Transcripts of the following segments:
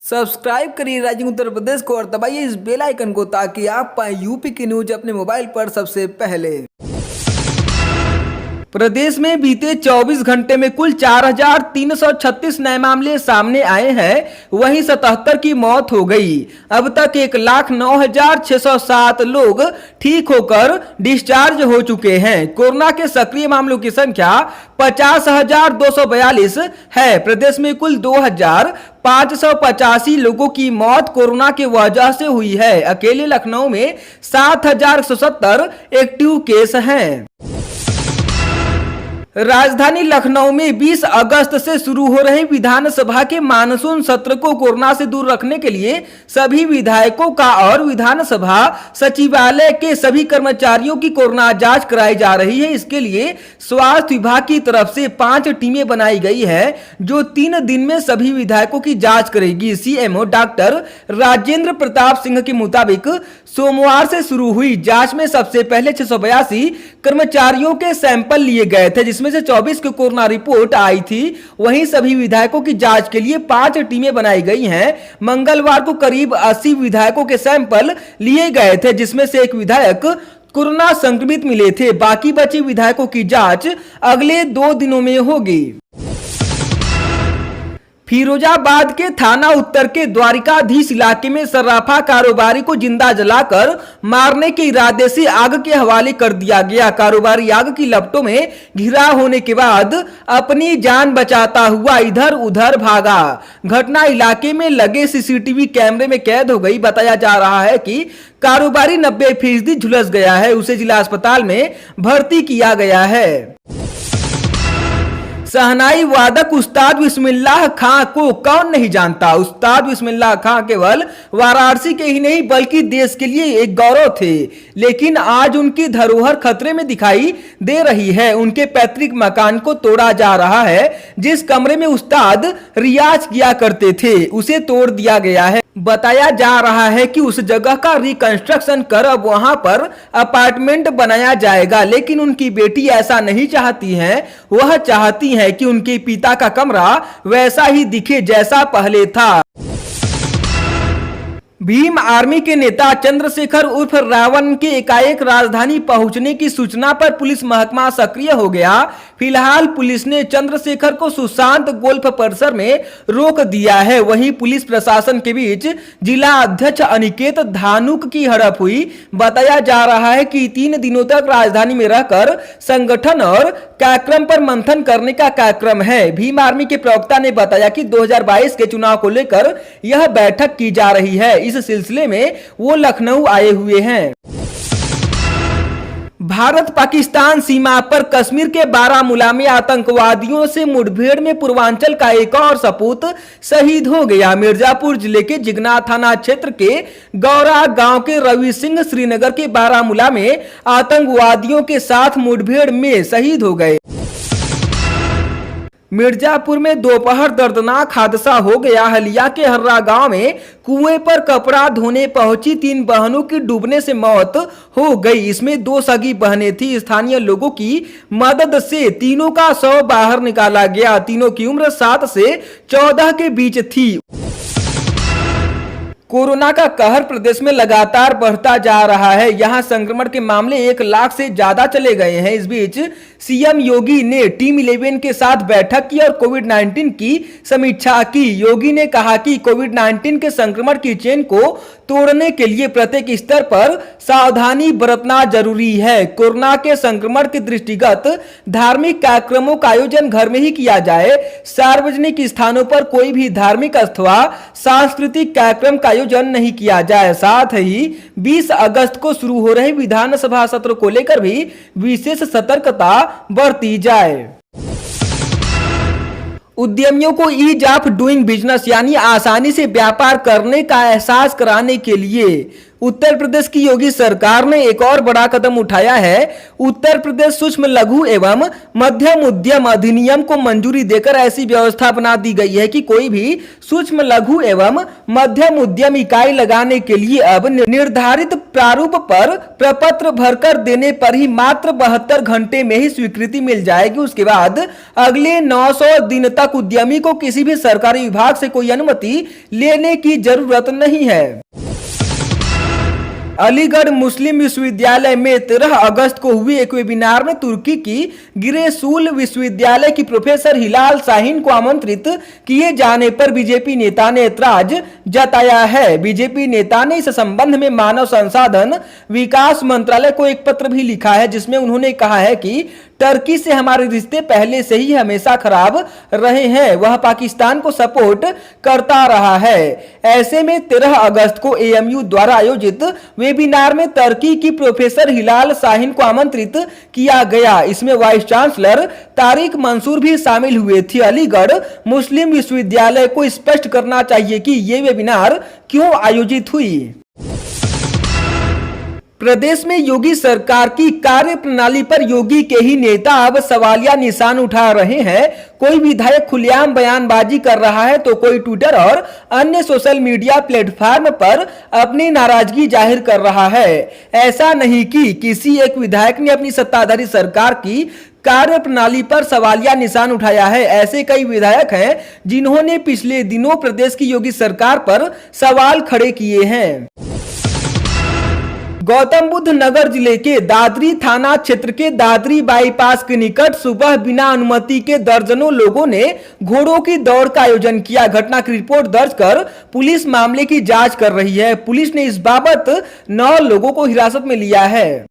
Subscribe करिए rising Uttar Pradesh को और दबाइए इस बेल आइकन को ताकि आप पाए यूपी की न्यूज अपने मोबाइल पर सबसे पहले। प्रदेश में बीते 24 घंटे में कुल 4,336 नए मामले सामने आए हैं, वहीं 77 की मौत हो गई। अब तक 1,09,607 लोग ठीक होकर डिस्चार्ज हो चुके हैं। कोरोना के सक्रिय मामलों की संख्या 50,242 है। प्रदेश में कुल 2,585 लोगों की मौत कोरोना की वजह से हुई है। अकेले लखनऊ में 7,170 एक्टिव केस हैं। राजधानी लखनऊ में 20 अगस्त से शुरू हो रहे विधानसभा के मानसून सत्र को कोरोना से दूर रखने के लिए सभी विधायकों का और विधानसभा सचिवालय के सभी कर्मचारियों की कोरोना जांच कराई जा रही है। इसके लिए स्वास्थ्य विभाग की तरफ से 5 टीमें बनाई गई है जो 3 दिन में सभी विधायकों की जांच करेगी। सीएमओ डॉक्टर राजेंद्र प्रताप सिंह के मुताबिक सोमवार से शुरू हुई जांच में सबसे पहले 682 कर्मचारियों के सैंपल लिए गए थे, जिसमें से 24 की कोरोना रिपोर्ट आई थी। वहीं सभी विधायकों की जांच के लिए 5 टीमें बनाई गई हैं। मंगलवार को करीब 80 विधायकों के सैंपल लिए गए थे, जिसमें से एक विधायक कोरोना संक्रमित मिले थे। बाकी बचे विधायकों की जांच अगले 2 दिनों में होगी। फिरोजाबाद के थाना उत्तर के द्वारिकाधीश इलाके में सर्राफा कारोबारी को जिंदा जलाकर मारने के इरादे से आग के हवाले कर दिया गया। कारोबारी आग की लपटों में घिरा होने के बाद अपनी जान बचाता हुआ इधर उधर भागा। घटना इलाके में लगे सीसीटीवी कैमरे में कैद हो गई। बताया जा रहा है कि कारोबारी 90% झुलस गया है। उसे जिला अस्पताल में भर्ती किया गया है। शहनाई वादक उस्ताद बिस्मिल्लाह खां को कौन नहीं जानता। उस्ताद बिस्मिल्लाह खां केवल वाराणसी के ही नहीं बल्कि देश के लिए एक गौरव थे, लेकिन आज उनकी धरोहर खतरे में दिखाई दे रही है। उनके पैतृक मकान को तोड़ा जा रहा है। जिस कमरे में उस्ताद रियाज किया करते थे उसे तोड़ दिया गया है। बताया जा रहा है कि उस जगह का रिकंस्ट्रक्शन कर अब वहां पर अपार्टमेंट बनाया जाएगा, लेकिन उनकी बेटी ऐसा नहीं चाहती हैं। वह चाहती हैं कि उनके पिता का कमरा वैसा ही दिखे जैसा पहले था। भीम आर्मी के नेता चंद्रशेखर उर्फ रावण के एकाएक राजधानी पहुंचने की सूचना पर पुलिस महकमा सक्रिय हो गया। फिलहाल पुलिस ने चंद्रशेखर को सुशांत गोल्फ परिसर में रोक दिया है। वहीं पुलिस प्रशासन के बीच जिला अध्यक्ष अनिकेत धानुक की हड़प हुई। बताया जा रहा है कि 3 दिनों तक राजधानी में रहकर संगठन और कार्यक्रम पर मंथन करने का कार्यक्रम है। भीम आर्मी के प्रवक्ता ने बताया कि 2022 के चुनाव को लेकर यह बैठक की जा रही है। इस सिलसिले में वो लखनऊ आए हुए हैं। भारत पाकिस्तान सीमा पर कश्मीर के बारामूला में आतंकवादियों से मुठभेड़ में पूर्वांचल का एक और सपूत शहीद हो गया। मिर्जापुर जिले के जिगना थाना क्षेत्र के गौरा गांव के रवि सिंह श्रीनगर के बारामूला में आतंकवादियों के साथ मुठभेड़ में शहीद हो गए। मिर्जापुर में दोपहर दर्दनाक हादसा हो गया। हलिया के हर्रा गांव में कुएं पर कपड़ा धोने पहुंची 3 बहनों की डूबने से मौत हो गई। इसमें 2 सगी बहनें थी। स्थानीय लोगों की मदद से तीनों का शव बाहर निकाला गया। तीनों की उम्र 7 से 14 के बीच थी। कोरोना का कहर प्रदेश में लगातार बढ़ता जा रहा है। यहां संक्रमण के मामले 1 लाख से ज्यादा चले गए हैं। इस बीच सीएम योगी ने टीम 11 के साथ बैठक की और कोविड-19 की समीक्षा की। योगी ने कहा कि कोविड-19 के संक्रमण की चेन को तोड़ने के लिए प्रत्येक स्तर पर सावधानी बरतना जरूरी है। कोरोना के संक्रमण के दृष्टिगत धार्मिक कार्यक्रमों का आयोजन घर में ही किया जाए। सार्वजनिक स्थानों पर कोई भी धार्मिक अथवा सांस्कृतिक कार्यक्रम का आयोजन नहीं किया जाए। साथ ही 20 अगस्त को शुरू हो रहे विधानसभा सत्र को लेकर भी विशेष सतर्कता बरती जाए। उद्यमियों को ईज ऑफ डूइंग बिजनेस यानी आसानी से व्यापार करने का एहसास कराने के लिए उत्तर प्रदेश की योगी सरकार ने एक और बड़ा कदम उठाया है। उत्तर प्रदेश सूक्ष्म लघु एवं मध्यम उद्यम अधिनियम को मंजूरी देकर ऐसी व्यवस्था बना दी गई है कि कोई भी सूक्ष्म लघु एवं मध्यम उद्यम इकाई लगाने के लिए अब निर्धारित प्रारूप पर प्रपत्र भरकर देने पर ही मात्र 72 घंटे में ही स्वीकृति मिल जाएगी। उसके बाद अगले 900 दिन तक उद्यमी को किसी भी सरकारी विभाग से कोई अनुमति लेने की जरूरत नहीं है। अलीगढ़ मुस्लिम विश्वविद्यालय में 13 अगस्त को हुए एक वेबिनार में तुर्की की गिरेसूल विश्वविद्यालय की प्रोफेसर हिलाल शाहीन को आमंत्रित किए जाने पर बीजेपी नेता ने ऐतराज जताया है। बीजेपी नेता ने इस संबंध में मानव संसाधन विकास मंत्रालय को एक पत्र भी लिखा है, जिसमें उन्होंने कहा है कि टर्की से हमारे रिश्ते पहले से ही हमेशा खराब रहे हैं, वह पाकिस्तान को सपोर्ट करता रहा है। ऐसे में 13 अगस्त को एएमयू द्वारा आयोजित वेबिनार में टर्की की प्रोफेसर हिलाल शाहीन को आमंत्रित किया गया। इसमें वाइस चांसलर तारिक मंसूर भी शामिल हुए थे। अलीगढ़ मुस्लिम विश्वविद्यालय को स्पष्ट करना चाहिए कि ये वेबिनार क्यों आयोजित हुई। प्रदेश में योगी सरकार की कार्य प्रणाली पर योगी के ही नेता अब सवालिया निशान उठा रहे हैं। कोई विधायक खुलेआम बयानबाजी कर रहा है तो कोई ट्विटर और अन्य सोशल मीडिया प्लेटफॉर्म पर अपनी नाराजगी जाहिर कर रहा है। ऐसा नहीं कि किसी एक विधायक ने अपनी सत्ताधारी सरकार की कार्य प्रणाली पर सवालिया निशान उठाया है। ऐसे कई विधायक हैं जिन्होंने पिछले दिनों प्रदेश की योगी सरकार पर सवाल खड़े किए हैं। गौतम बुद्ध नगर जिले के दादरी थाना क्षेत्र के दादरी बाईपास के निकट सुबह बिना अनुमति के दर्जनों लोगों ने घोड़ों की दौड़ का आयोजन किया। घटना की रिपोर्ट दर्ज कर पुलिस मामले की जांच कर रही है। पुलिस ने इस बाबत 9 लोगों को हिरासत में लिया है।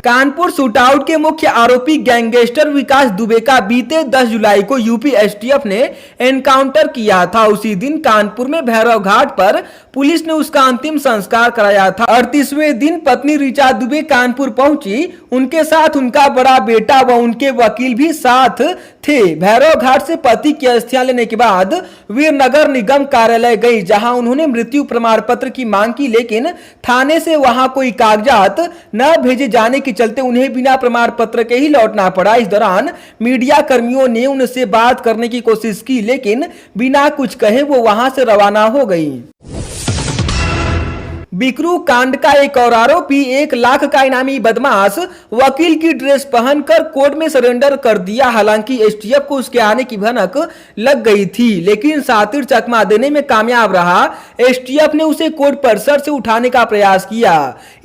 कानपुर शूटआउट के मुख्य आरोपी गैंगस्टर विकास दुबे का बीते 10 जुलाई को यूपी एसटीएफ ने एनकाउंटर किया था। उसी दिन कानपुर में भैरव घाट पर पुलिस ने उसका अंतिम संस्कार कराया था। 38वें दिन पत्नी ऋचा दुबे कानपुर पहुंची। उनके साथ उनका बड़ा बेटा व उनके वकील भी साथ थे। भैरव घाट से पति की अस्थियां लेने के बाद वीरनगर निगम कार्यालय गई, जहां उन्होंने मृत्यु प्रमाण पत्र की मांग की, लेकिन थाने से वहां कोई कागजात न भेजे जाने के चलते उन्हें बिना प्रमाण पत्र के ही लौटना पड़ा। इस दौरान मीडिया कर्मियों ने उनसे बात करने की कोशिश की, लेकिन बिना कुछ कहे वो वहां से रवाना हो गई। बिकरू कांड का एक और आरोपी 1 लाख का इनामी बदमाश वकील की ड्रेस पहनकर कोर्ट में सरेंडर कर दिया। हालांकि एसटीएफ को उसके आने की भनक लग गई थी, लेकिन सातिर चकमा देने में कामयाब रहा। एसटीएफ ने उसे कोर्ट परिसर से उठाने का प्रयास किया।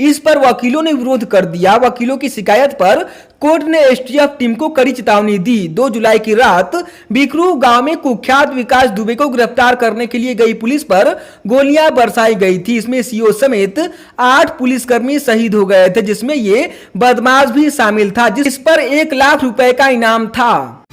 इस पर वकीलों ने विरोध कर दिया। वकीलों की शिकायत पर कोर्ट ने एसटीएफ टीम को कड़ी चेतावनी दी। 2 जुलाई की रात बिकरू गांव में कुख्यात विकास दुबे को गिरफ्तार करने के लिए गई पुलिस पर गोलियां बरसाई गई थी। इसमें सीओ समेत 8 पुलिसकर्मी शहीद हो गए थे, जिसमें ये बदमाश भी शामिल था, जिस पर 1 लाख रुपए का इनाम था।